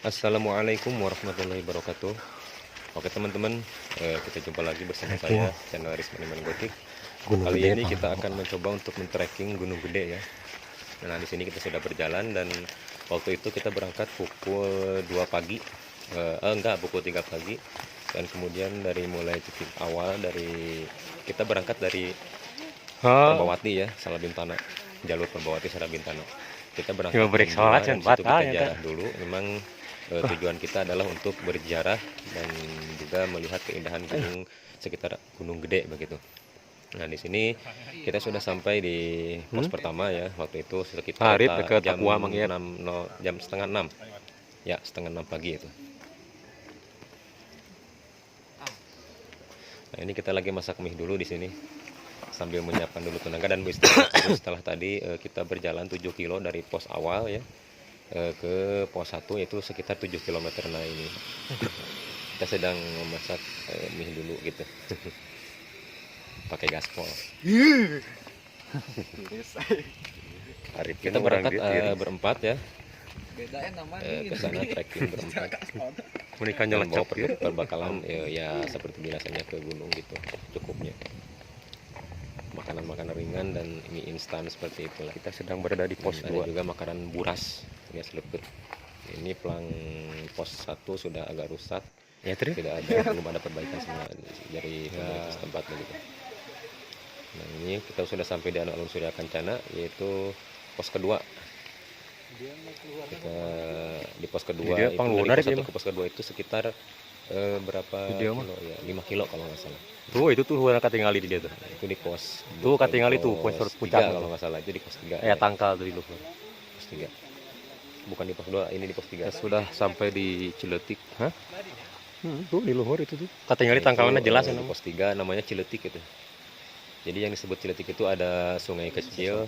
Assalamualaikum warahmatullahi wabarakatuh. Oke teman-teman, kita jumpa lagi bersama saya channel Risman Iman Gotik. Gunung Kali Gede, ini Pak. kita akan mencoba untuk men-trekking Gunung Gede ya. Nah, di sini kita sudah berjalan dan waktu itu kita berangkat pukul 2 pagi. Pukul 3 pagi. Dan kemudian dari mulai titik awal kita berangkat dari Perbawati ya, Salabintana. Jalur Perbawati Salabintana. Kita berangkat Cuma break jam 2 sholat dan kan situ kita batal jarah dulu. Memang tujuan kita adalah untuk berziarah dan juga melihat keindahan gunung sekitar Gunung Gede begitu. Nah, di sini kita sudah sampai di pos pertama ya. Waktu itu sekitar Harit dekat jam Takwa Mang Iyet. 6, jam setengah 6. Ya, setengah 6 pagi itu. Nah, ini kita lagi masak mie dulu di sini sambil menyiapkan dulu tenaga dan beristirahat dulu setelah tadi kita berjalan 7 kilo dari pos awal ya ke pos 1 yaitu sekitar 7 km. Nah, ini kita sedang memasak mie dulu gitu. Pakai gaspol. Harit Kita berangkat berempat ya. Ke sana trekking berempat. Menikah Dan bawa nyelecok perbekalan ya seperti biasanya ke gunung gitu, cukupnya. Makanan-makanan ringan dan mie instan seperti itulah. Kita sedang berada di pos Ada 2. juga makanan buras ya selepet. Ini pelang pos 1 sudah agak rusak. Ya, Tri. Belum ada perbaikan semua dari pemerintah setempat begitu. Nah, ini kita sudah sampai di Alun Surya Kencana yaitu pos kedua. Kita di pos kedua Dia itu panglunar dari pos 1 ya, ke pos kedua itu sekitar berapa Video kilo ya? 5 kilo kalau nggak salah. Tuh, itu tuh orang katingali di dia tuh. Itu di pos Tuh katingali tuh pos puncak 3 kalau nggak salah, itu di pos 3 ya, tangkal tuh di luhur. pos 3. Bukan di pos 2, ini di pos 3. Kita sudah sampai di Ciletik. Hah? Tuh di luhur itu tuh. Katingali Itu, tangkalnya jelas di ya. pos 3 namanya Ciletik itu. Jadi yang disebut Ciletik itu ada sungai kecil,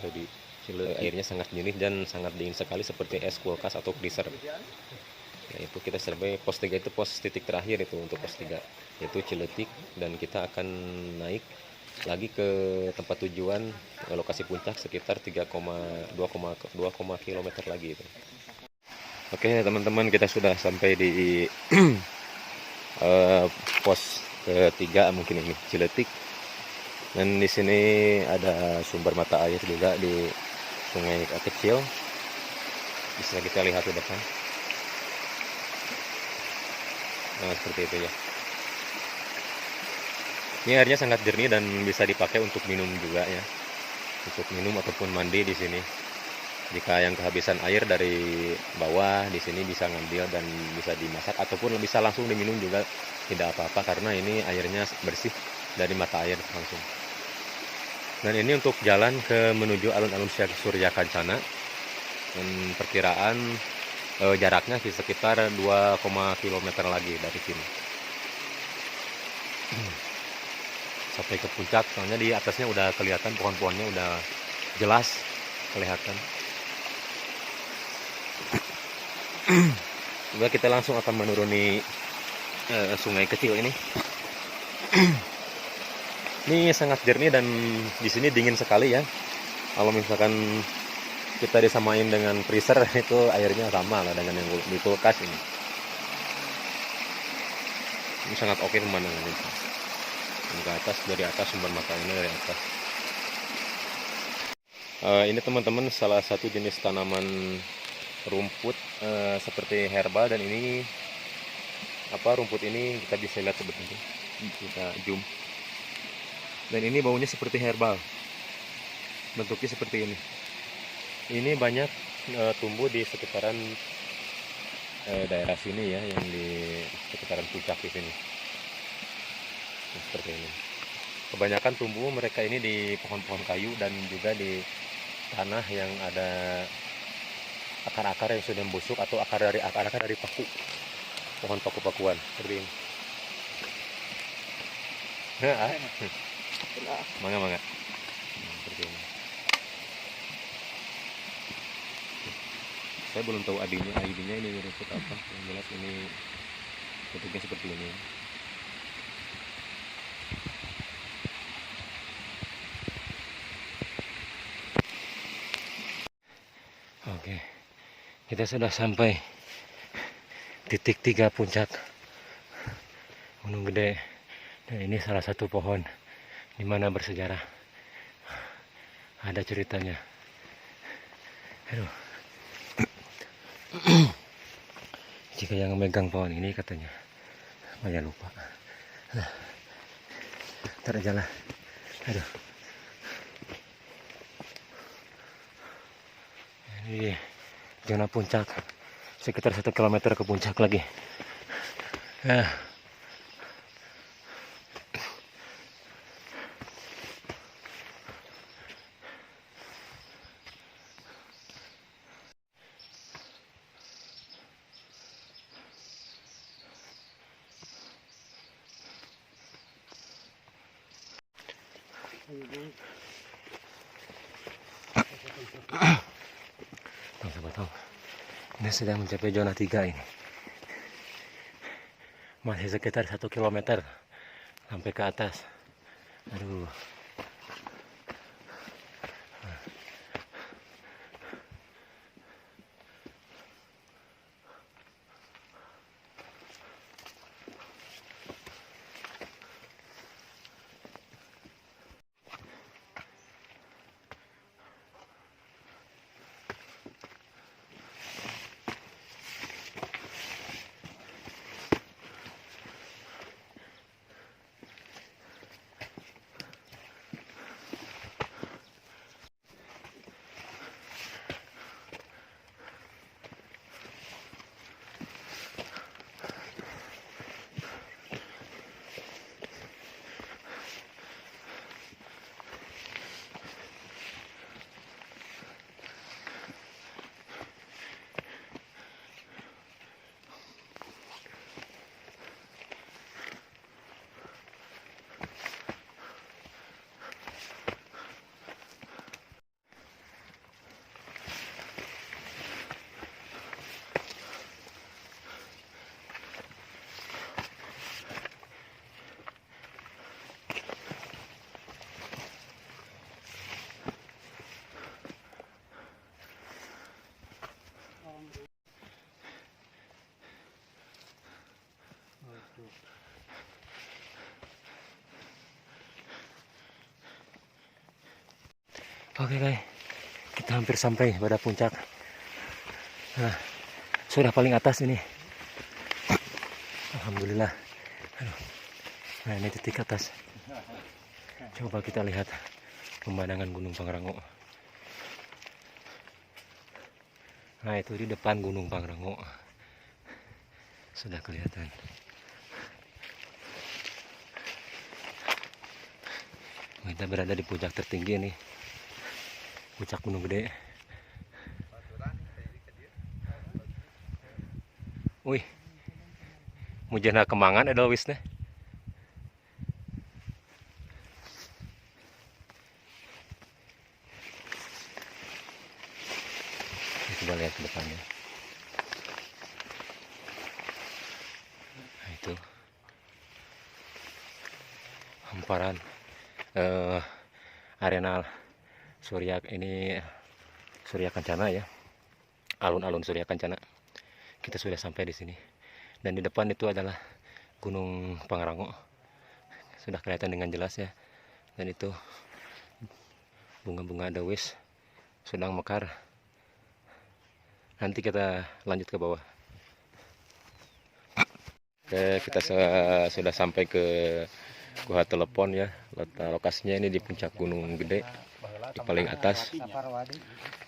airnya sangat jernih dan sangat dingin sekali seperti es kulkas atau freezer. Nah, itu kita sampai pos 3 itu pos titik terakhir itu untuk pos 3 yaitu Ciletik, dan kita akan naik lagi ke tempat tujuan lokasi puncak sekitar 3,2 km lagi itu. Oke teman-teman, kita sudah sampai di pos ketiga mungkin ini Ciletik, dan di sini ada sumber mata air juga di sungai kecil, bisa kita lihat di depan. Nah, seperti itu ya. Ini airnya sangat jernih dan bisa dipakai untuk minum juga ya, untuk minum ataupun mandi di sini. Jika yang kehabisan air dari bawah di sini bisa ngambil dan bisa dimasak ataupun bisa langsung diminum juga tidak apa-apa karena ini airnya bersih dari mata air langsung. Dan ini untuk jalan ke menuju alun-alun Surya Kencana, dan perkiraan jaraknya sekitar 2 km lagi dari sini sampai ke puncak. Soalnya di atasnya udah kelihatan pohon-pohonnya udah jelas kelihatan. Juga kita langsung akan menuruni sungai kecil ini. Ini sangat jernih dan di sini dingin sekali ya. Kalau misalkan kita disamain dengan freezer itu airnya sama lah dengan yang di kulkas ini. Ini sangat oke pemandangannya. Ke atas, dari atas sumber matanya dari atas. Ini teman-teman salah satu jenis tanaman rumput seperti herbal, dan ini rumput ini kita bisa lihat sebetulnya. Kita zoom. Dan ini baunya seperti herbal. Bentuknya seperti ini. Ini banyak tumbuh di sekitaran daerah sini ya, yang di sekitaran puncak di sini. Nah, seperti ini. Kebanyakan tumbuh mereka ini di pohon-pohon kayu dan juga di tanah yang ada akar-akar yang sudah membusuk atau akar dari paku, pohon paku-pakuan seperti ini. Mangga. Seperti ini. Saya belum tahu ID-nya ini rumput apa. Yang jelas ini bentuknya seperti ini. Oke, kita sudah sampai titik 3 puncak Gunung Gede. Dan ini salah satu pohon di mana bersejarah. Ada ceritanya. Aduh. Jika yang memegang pohon ini katanya, saya lupa. Ntar aja lah. Aduh. Ini zona puncak. Sekitar 1 kilometer ke puncak lagi. Sobat-sobat, ini sudah mencapai zona 3 ini. Masih sekitar 1 kilometer sampai ke atas. Aduh. Oke guys, kita hampir sampai pada puncak. Nah, sudah paling atas ini. Alhamdulillah. Aduh. Nah, ini titik atas. Coba kita lihat pemandangan Gunung Pangrango. Nah, itu di depan Gunung Pangrango. Sudah kelihatan. Kita berada di puncak tertinggi nih. Puncak Gunung Gede. Wih, mujana kemangan ada wisnya. Kita lihat ke depannya. Nah, itu hamparan arena Surya ini Surya Kencana ya, alun-alun Surya Kencana. Kita sudah sampai di sini dan di depan itu adalah Gunung Pangrango, sudah kelihatan dengan jelas ya. Dan itu bunga-bunga dawis sedang mekar. Nanti kita lanjut ke bawah. Oke, kita sudah sampai ke Gua Telepon ya. Lokasinya ini di puncak Gunung Gede, di paling atas.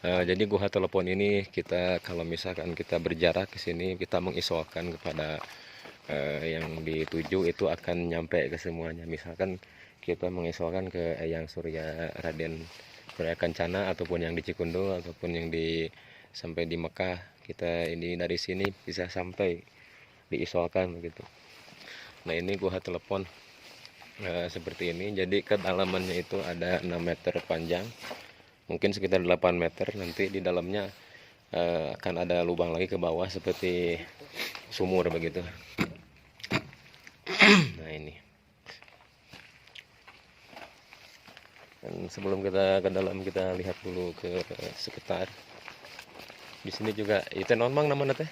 Jadi Gua Telepon ini kita kalau misalkan kita berjarak ke sini, kita mengisolkan kepada yang dituju itu akan nyampe ke semuanya. Misalkan kita mengisolkan ke Eyang Surya Raden Surya Kencana ataupun yang di Cikundul ataupun yang sampai di Mekah, kita ini dari sini bisa sampai diisolkan begitu. Nah, ini Gua Telepon seperti ini. Jadi kedalamannya itu ada 6 meter panjang, mungkin sekitar 8 meter. Nanti di dalamnya akan ada lubang lagi ke bawah seperti sumur begitu. Nah, ini. Dan sebelum kita ke dalam, kita lihat dulu ke sekitar. Di sini juga itu non mang namanya teh.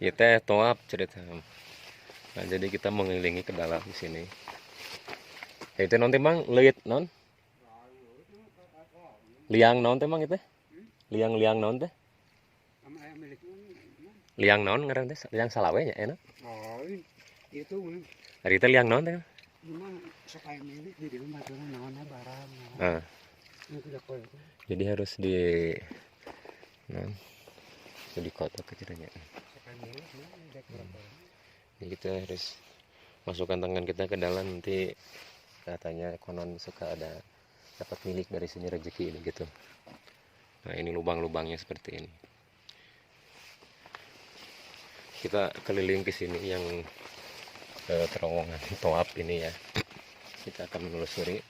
Ya teh toap cerita. Nah, jadi kita mengelilingi ke dalam di sini. Itu non temang leut non. Liang non temang itu? Liang non teh? Liang non ngaran teh? Liang salawe nya enak. Oh, itu Hari teh liang non teh. memang supaya milik di rumah tuh naonnya barang. Nah, Itu udah kau itu. jadi harus di non jadi kotak kecilnya. Supaya milik udah berapa. Jadi kita harus masukkan tangan kita ke dalam, nanti katanya konon suka ada dapat milik dari sini rezeki ini gitu. Nah ini lubang-lubangnya seperti ini. Kita keliling ke sini yang terowongan toap ini ya. Kita akan menelusuri.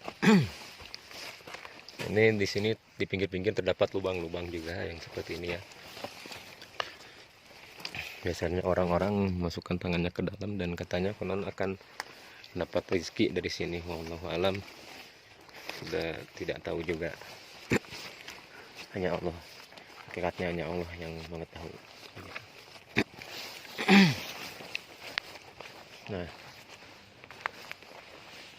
Ini di sini di pinggir-pinggir terdapat lubang-lubang juga yang seperti ini ya. Biasanya orang-orang masukkan tangannya ke dalam dan katanya konon akan dapat rezeki dari sini. Wallahu alam. Sudah tidak tahu juga. Hanya Allah. Hakikatnya hanya Allah yang mengetahui. Nah,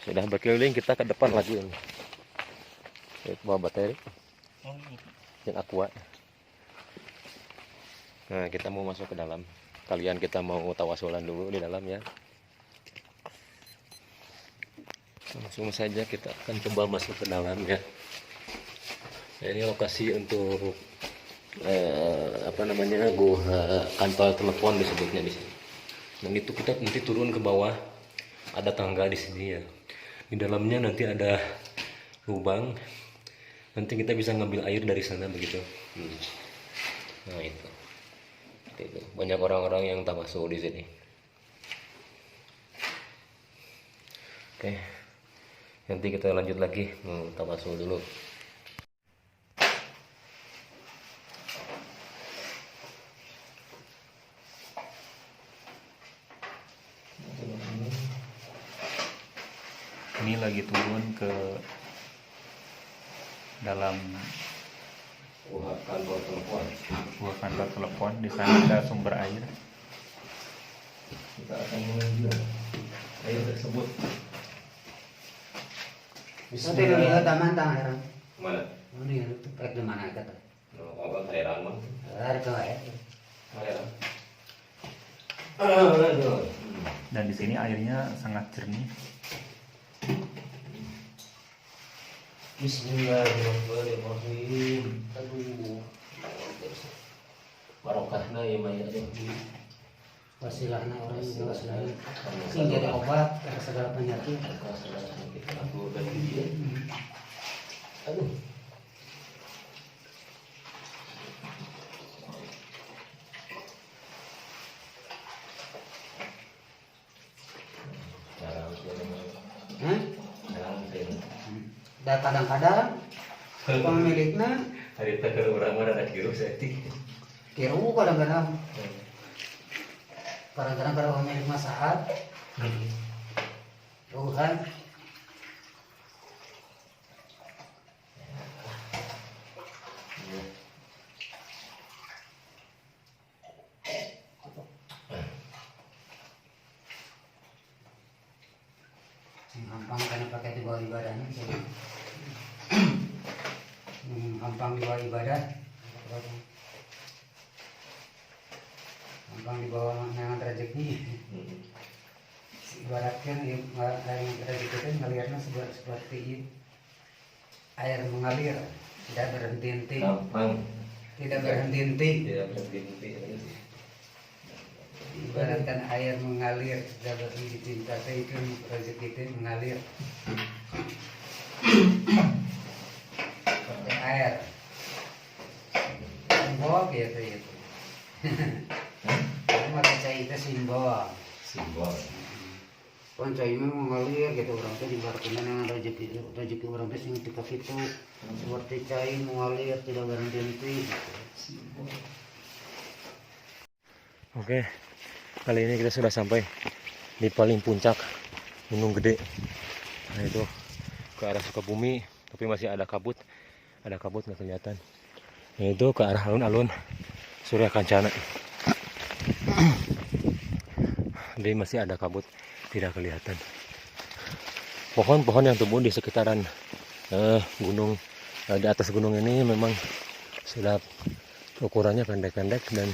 sudah berkeliling kita ke depan lagi ini. Bawa bateri yang aqua. Nah, kita mau masuk ke dalam. Kalian kita mau tawasulan dulu di dalam ya. Langsung saja kita akan coba masuk ke dalam ya. Nah, ini lokasi untuk gua kantor telepon disebutnya di sini. Dan itu kita nanti turun ke bawah, ada tangga di sini ya. Di dalamnya nanti ada lubang. Nanti kita bisa ngambil air dari sana begitu. Nah itu. Banyak orang-orang yang tawasul di sini. Oke. Nanti kita lanjut lagi tawasul dulu. Ini lagi turun ke dalam Wah, kantor telepon. buah kantor telepon. Di sana ada sumber air. Kita akan mengambil air tersebut. Bisa tidak lihat taman tangan. Mana? Ini pakai di mana kata? Apa airan mah? Ada kau ya. Airan. Dan di sini airnya sangat jernih. Bismillahirrahmanirrahim. Aduh. Barokahna ya maya. Wasilahna orang yang wasilahna. Sing jadi obat ke segala penyakit. Aku bagi dia. Aduh. Hah? Dan kadang-kadang pemiliknya Hari teker orang mana ada kiru setik. kiru kadang-kadang. Kadang-kadang kalau pemilik masaat. Tuhan. Gampang karena pakai di bawah ibadahnya. Gampang di bawah ibadah. Gampang di bawah nangan rezeki. Ibaratkan yang rezeki itu ngelihatnya seperti air mengalir, tidak berhenti-henti. Gampang. Tidak berhenti-henti. Tidak berhenti. Ibaratkan air mengalir, tidak berhenti-henti. Tapi itu rezeki itu mengalir. Seperti air. Simbol gitu itu. Maka cai itu simbol. Simbol. Kan cai memang mengalir gitu, orang itu dibaratkan dengan rezeki orang itu sing tika itu seperti cai mengalir tidak berhenti-henti. Oke, kali ini kita sudah sampai di paling puncak Gunung Gede. Nah itu ke arah Sukabumi, tapi masih ada kabut nggak kelihatan. Nah, itu ke arah alun-alun Surya Kancana. Jadi masih ada kabut, tidak kelihatan. Pohon-pohon yang tumbuh di sekitaran gunung, di atas gunung ini memang sudah ukurannya pendek-pendek dan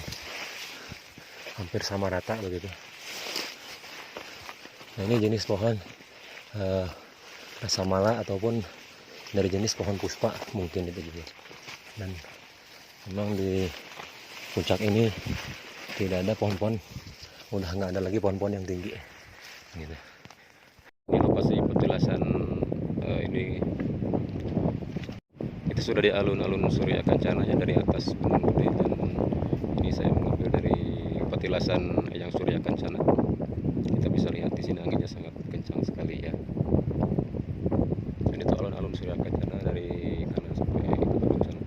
hampir sama rata begitu. Nah, ini jenis pohon rasamala ataupun dari jenis pohon puspa mungkin itu juga. Dan memang di puncak ini tidak ada pohon-pohon, udah nggak ada lagi pohon-pohon yang tinggi gitu. Ini lokasi petilasan ini kita sudah di alun-alun Surya Kancananya dari atas Gunung Gede, dan ini saya mengambil dari petilasan yang Surya Kancana. Kita bisa lihat di sini anginnya sangat kencang sekali ya. Dan itu alun-alun Surya Kancana dari kanan sampai ke ujung sana.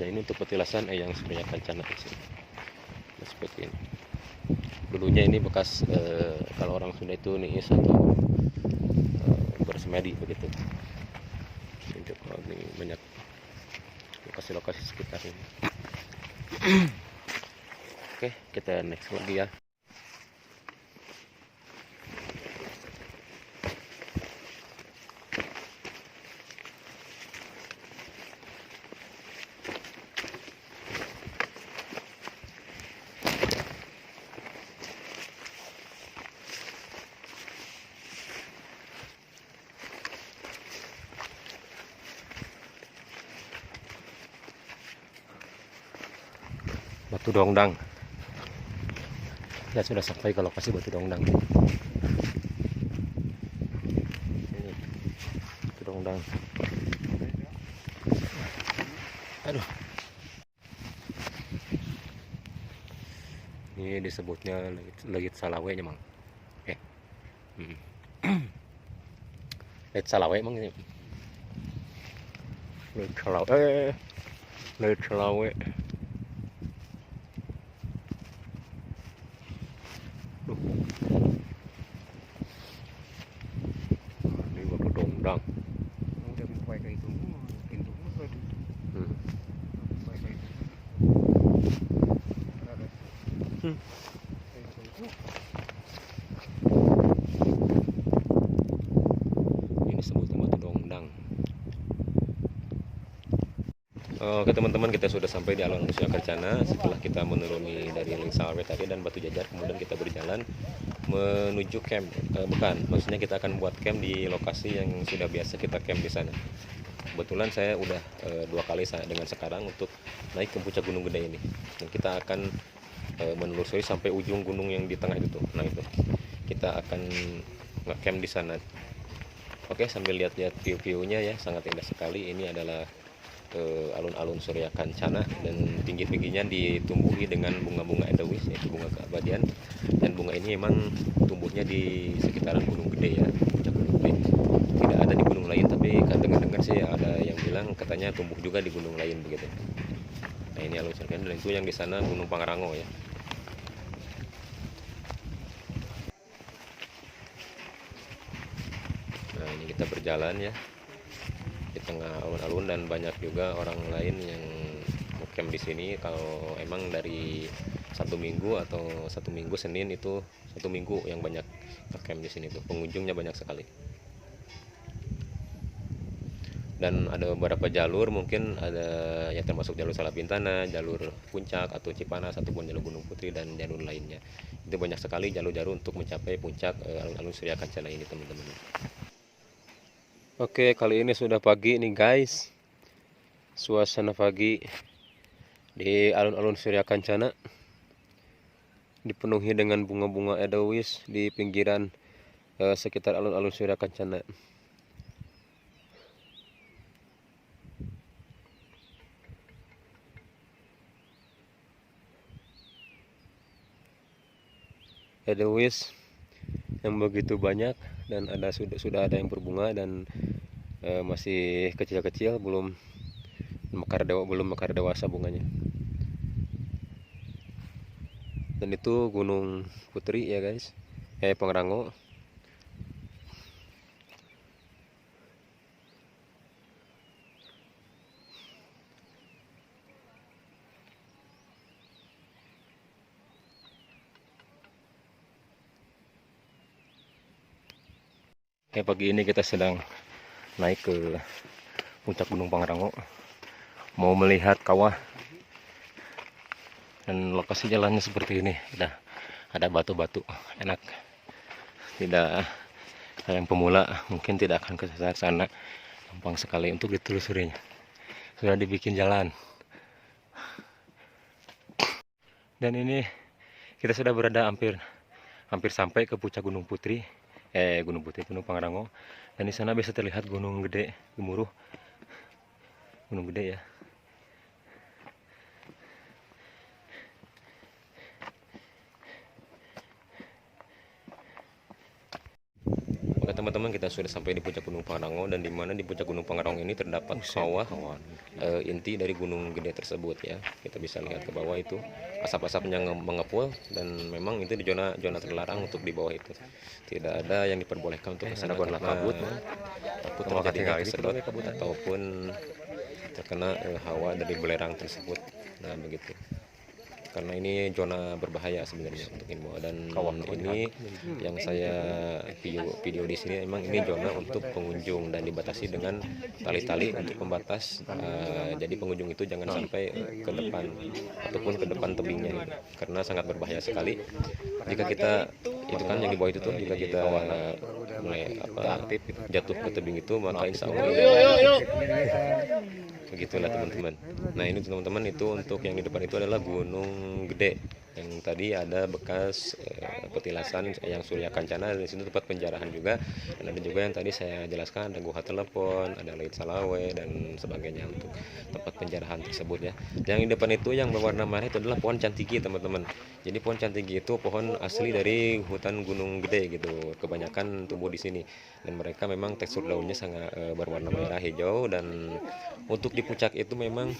Nah, ini untuk petilasan yang Surya Kancana di sini. Nah, seperti ini. Dulunya ini bekas kalau orang Sunda itu niis atau bersemedi begitu. Ini banyak lokasi-lokasi sekitar ini. Oke, kita next lagi ya. Batu Dongdang. Ya, sudah sampai ke lokasi Batu Dongdang. Ini Batu Dongdang. Aduh. Ini disebutnya Legit Salawe nya, Mang. Legit Salawe, Mang, ini. Legit Salawe. Legit Salawe. Ini Batu Dongdang. Udah sampai ke itu, pintu udah ditutup. Sampai ke itu. Ini sebutnya Batu Dongdang. Oke teman-teman, kita sudah sampai di alun-alun Surya Kencana. Setelah kita menuruni dari Ling Salawe tadi dan Batu Jajar, kemudian kita berjalan menuju camp. Bukan, maksudnya kita akan buat camp di lokasi yang sudah biasa kita camp di sana. Kebetulan saya udah 2 kali dengan sekarang untuk naik ke puncak Gunung Gede ini. Dan kita akan menelusuri sampai ujung gunung yang di tengah itu tuh. Nah itu kita akan nge-camp di sana. Oke, sambil lihat-lihat view-viewnya ya, sangat indah sekali. Ini adalah alun-alun Surya Kancana, dan tinggi-tingginya ditumbuhi dengan bunga-bunga edelweiss, yaitu bunga keabadian. Dan bunga ini memang tumbuhnya di sekitaran Gunung Gede ya, puncak Gunung Gede. Tidak ada di gunung lain, tapi dengar-dengar sih ada yang bilang katanya tumbuh juga di gunung lain begitu. Nah, ini alun Surya, dan itu yang di sana Gunung Pangrango ya. Nah, ini kita berjalan ya di tengah alun-alun, dan banyak juga orang lain yang camp di sini. Kalau emang dari 1 minggu atau 1 minggu Senin itu 1 minggu yang banyak camp di sini tuh, pengunjungnya banyak sekali. Dan ada beberapa jalur, mungkin ada yang termasuk jalur Salabintana, jalur Puncak atau Cipanas, ataupun jalur Gunung Putri dan jalur lainnya. Itu banyak sekali jalur-jalur untuk mencapai puncak alun-alun Surya Kancana ini teman-teman. Oke, kali ini sudah pagi nih guys. Suasana pagi di alun-alun Surya Kancana dipenuhi dengan bunga-bunga edelweiss di pinggiran sekitar alun-alun Surya Kancana. Edelweiss yang begitu banyak, dan sudah ada yang berbunga dan masih kecil-kecil, belum mekar dewasa bunganya. Dan itu Gunung Putri ya guys, Pangrango. Pagi ini kita sedang naik ke puncak Gunung Pangrango, mau melihat kawah. Dan lokasi jalannya seperti ini, ada batu-batu, enak. Tidak yang pemula mungkin tidak akan ke sana, gampang sekali untuk ditelusurinya. Sudah dibikin jalan. Dan ini kita sudah berada hampir sampai ke puncak Gunung Pangrango. Dan di sana bisa terlihat Gunung Gede, Gemuruh. Gunung Gede ya. Oke teman-teman, kita sudah sampai di puncak Gunung Pangrango, dan di mana di puncak Gunung Pangrango ini terdapat kawah inti dari Gunung Gede tersebut ya. Kita bisa lihat ke bawah itu asap-asapnya mengepul, dan memang itu di zona terlarang untuk di bawah itu. Tidak ada yang diperbolehkan untuk kesana karena takut terjadinya kesedot ataupun terkena hawa dari belerang tersebut. Nah begitu. Karena ini zona berbahaya sebenarnya untuk ini. Dan ini yang saya video di sini, memang ini zona untuk pengunjung dan dibatasi dengan tali-tali untuk pembatas. Jadi pengunjung itu jangan sampai ke depan ataupun ke depan tebingnya ini, karena sangat berbahaya sekali. Jika kita itu kan yang di bawah itu tuh, jika kita mulai aktif jatuh ke tebing itu, maka insya Allah begitulah teman-teman. Nah ini teman-teman, itu untuk yang di depan itu adalah Gunung Gede, yang tadi ada bekas petilasan yang Surya Kancana, di situ tempat penjarahan juga. Dan ada juga yang tadi saya jelaskan, ada Guha Telepon, ada Leit Salawe dan sebagainya untuk tempat penjarahan tersebut ya. Yang di depan itu yang berwarna merah itu adalah pohon cantigi teman-teman. Jadi pohon cantigi itu pohon asli dari hutan Gunung Gede gitu, kebanyakan tumbuh di sini. Dan mereka memang tekstur daunnya sangat berwarna merah hijau, dan untuk di puncak itu memang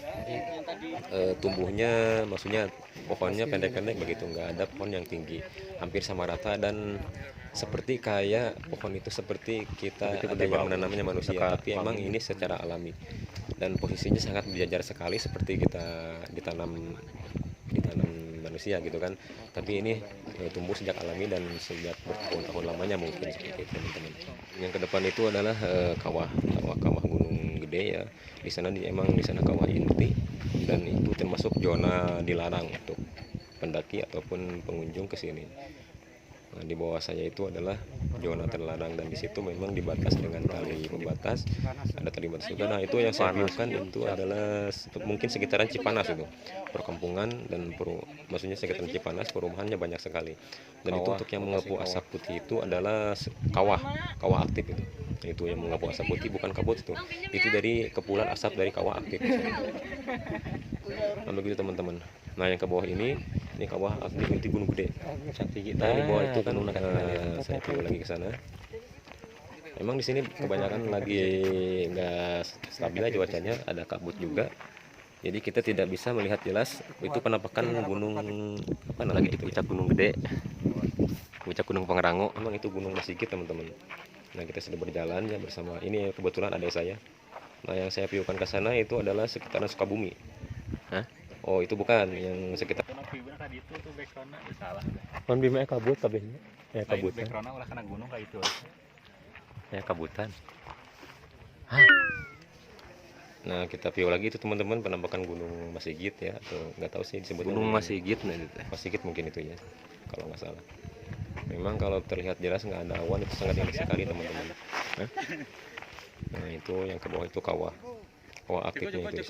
tumbuhnya, maksudnya pohonnya pendek-pendek begitu, nggak ada pohon yang tinggi, hampir sama rata. Dan seperti kayak pohon itu seperti kita ada yang menanamnya manusia, tapi emang ini secara alami, dan posisinya sangat berjajar sekali seperti kita ditanam manusia gitu kan. Tapi ini tumbuh sejak alami dan sejak bertahun-tahun lamanya mungkin seperti itu teman-teman. Yang ke depan itu adalah kawah Gunung Gede ya. Di sana emang di sana kawah inti, dan itu termasuk zona dilarang untuk pendaki ataupun pengunjung ke sini. Nah, di bawah saya itu adalah zona terlarang, dan di situ memang dibatas dengan tali pembatas, ada tali batas juga. Nah itu yang saya bilang itu adalah mungkin sekitaran Cipanas itu, perkampungan dan maksudnya sekitaran Cipanas perumahannya banyak sekali. Dan itu untuk yang mengepul asap putih itu adalah kawah aktif itu. Itu yang mengepul asap putih, bukan kabut itu dari kepulan asap dari kawah aktif. Nah begitu teman-teman. Nah yang ke bawah ini kawah aktif inti Gunung Gede. Nah di bawah itu kan saya pergi lagi ke sana. Memang di sini kebanyakan lagi nggak stabil cuacanya, ada kabut juga. Jadi kita tidak bisa melihat jelas itu penampakan gunung apa namanya itu, puncak Gunung Gede, puncak Gunung Pangrango. Memang itu Gunung Masigit teman-teman. Nah kita sudah berjalan ya bersama ini kebetulan adik saya. Nah yang saya piukan ke sana itu adalah sekitaran Sukabumi. Hah? Oh itu bukan yang sekitar. Kon bima kabut kabehnya. Ya kabutan. Backgroundnya ulah kena gunung kayak itu. Ya kabutan. Hah? Nah kita piu lagi itu teman-teman, penampakan Gunung Masigit ya, atau nggak tahu sih disebutnya Gunung Masigit. Masigit mungkin itu ya, kalau nggak salah. Memang kalau terlihat jelas nggak ada awan, itu sangat indah sekali teman-teman. Nah itu yang ke bawah itu kawah aktifnya itu.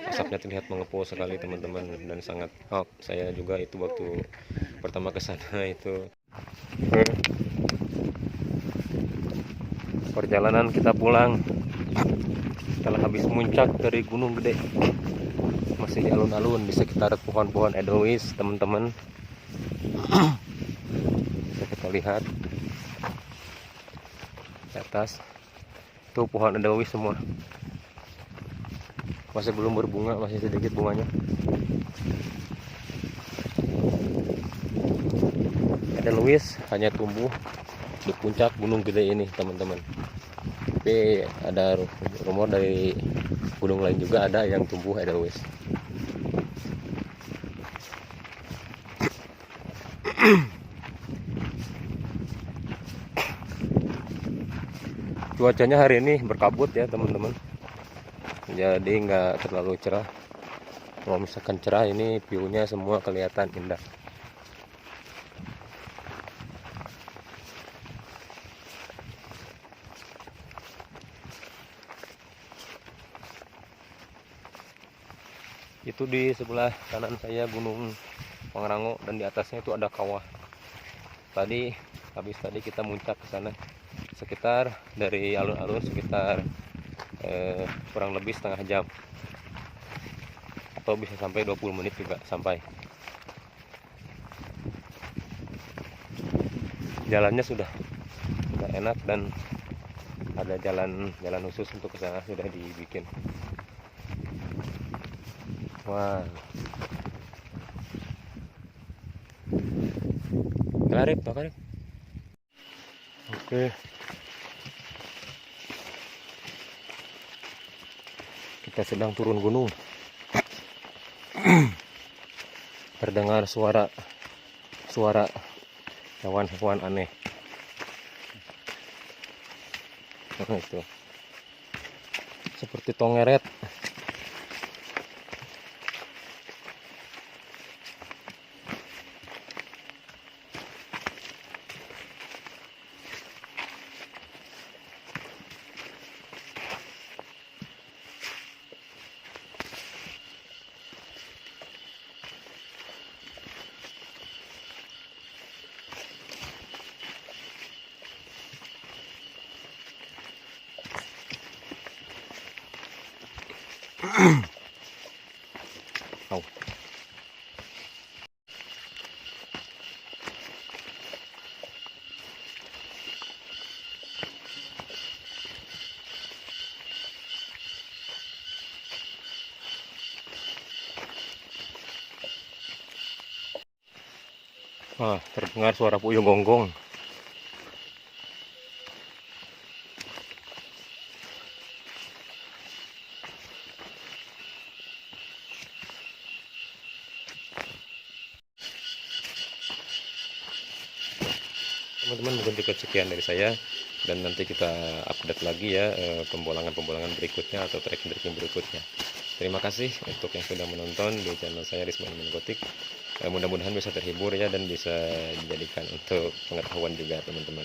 Asapnya terlihat mengepul sekali teman-teman, dan sangat hot. Saya juga itu waktu pertama ke sana itu. Perjalanan kita pulang setelah habis muncak dari Gunung Gede, masih di alun-alun di sekitar pohon-pohon edelweiss teman-teman. Bisa kita lihat di atas itu pohon edelweiss semua, masih belum berbunga, masih sedikit bunganya. Edelweiss hanya tumbuh di puncak Gunung Gede ini teman-teman. Tapi ada rumor dari gunung lain juga ada yang tumbuh edelweiss. Cuacanya hari ini berkabut ya teman-teman, jadi nggak terlalu cerah. Kalau misalkan cerah ini view-nya semua kelihatan indah. Itu di sebelah kanan saya Gunung Pangrango dan di atasnya itu ada kawah. Habis tadi kita muncak ke sana sekitar dari alun-alun sekitar kurang lebih setengah jam atau bisa sampai 20 menit juga sampai. Jalannya sudah enak dan ada jalan khusus untuk ke sana sudah dibikin. Wah. Karib, Pak Karib. Oke. Kita sedang turun gunung. Terdengar suara hewan-hewan aneh. Nah, itu. Seperti tongeret. Au. Terdengar suara puyuh gonggong. Teman-teman, mungkin cukup sekian dari saya, dan nanti kita update lagi ya pembolangan berikutnya atau trekking berikutnya. Terima kasih untuk yang sudah menonton di channel saya Risman Gotik. Mudah-mudahan bisa terhibur ya dan bisa dijadikan untuk pengetahuan juga teman-teman.